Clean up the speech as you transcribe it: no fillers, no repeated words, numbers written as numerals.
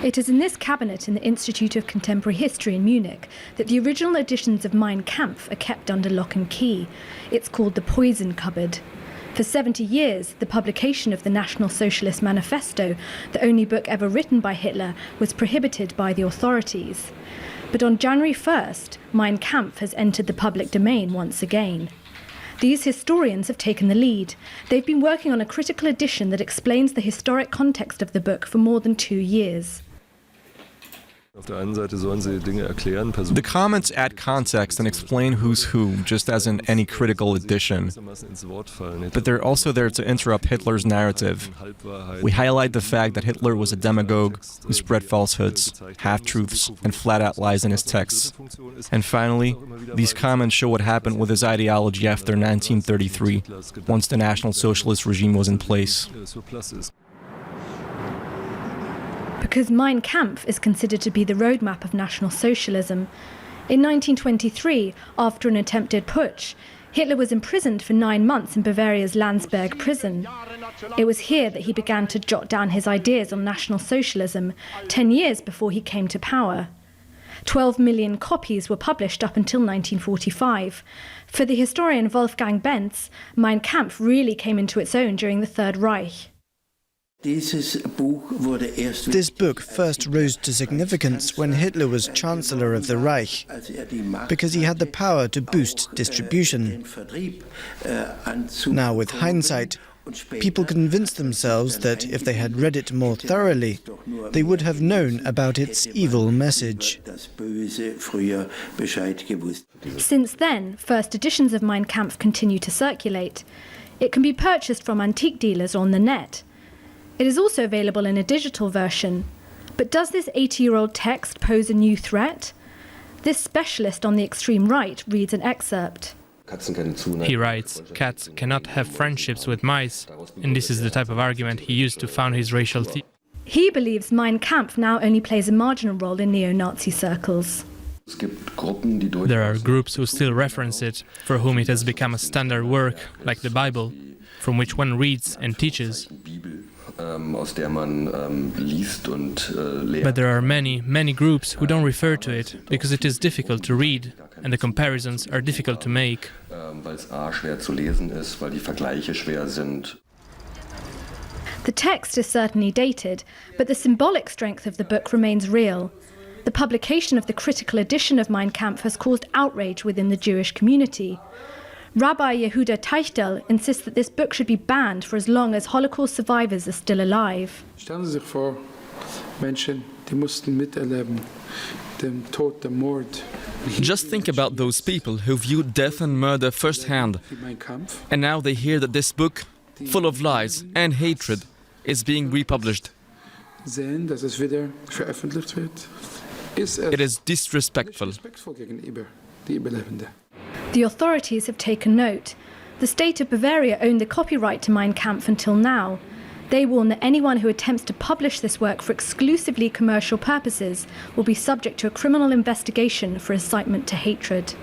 It is in this cabinet in the Institute of Contemporary History in Munich that the original editions of Mein Kampf are kept under lock and key. It's called the Poison Cupboard. For 70 years, the publication of the National Socialist Manifesto, the only book ever written by Hitler, was prohibited by the authorities. But on January 1st, Mein Kampf has entered the public domain once again. These historians have taken the lead. They've been working on a critical edition that explains the historic context of the book for more than 2 years. The comments add context and explain who's who, just as in any critical edition. But they're also there to interrupt Hitler's narrative. We highlight the fact that Hitler was a demagogue who spread falsehoods, half-truths, and flat-out lies in his texts. And finally, these comments show what happened with his ideology after 1933, once the National Socialist regime was in place. Because Mein Kampf is considered to be the roadmap of National Socialism. In 1923, after an attempted putsch, Hitler was imprisoned for 9 months in Bavaria's Landsberg prison. It was here that he began to jot down his ideas on National Socialism, 10 years before he came to power. 12 million copies were published up until 1945. For the historian Wolfgang Benz, Mein Kampf really came into its own during the Third Reich. This book first rose to significance when Hitler was Chancellor of the Reich, because he had the power to boost distribution. Now, with hindsight, people convinced themselves that if they had read it more thoroughly, they would have known about its evil message. Since then, first editions of Mein Kampf continue to circulate. It can be purchased from antique dealers on the net. It is also available in a digital version. But does this 80-year-old text pose a new threat? This specialist on the extreme right reads an excerpt. He writes, cats cannot have friendships with mice, and this is the type of argument he used to found his racial theory. He believes Mein Kampf now only plays a marginal role in neo-Nazi circles. There are groups who still reference it, for whom it has become a standard work, like the Bible, from which one reads and teaches. But there are many groups who don't refer to it because it is difficult to read and the comparisons are difficult to make. The text is certainly dated, but the symbolic strength of the book remains real. The publication of the critical edition of Mein Kampf has caused outrage within the Jewish community. Rabbi Yehuda Teichtel insists that this book should be banned for as long as Holocaust survivors are still alive. Just think about those people who viewed death and murder firsthand, and now they hear that this book, full of lies and hatred, is being republished. It is disrespectful. The authorities have taken note. The state of Bavaria owned the copyright to Mein Kampf until now. They warn that anyone who attempts to publish this work for exclusively commercial purposes will be subject to a criminal investigation for incitement to hatred.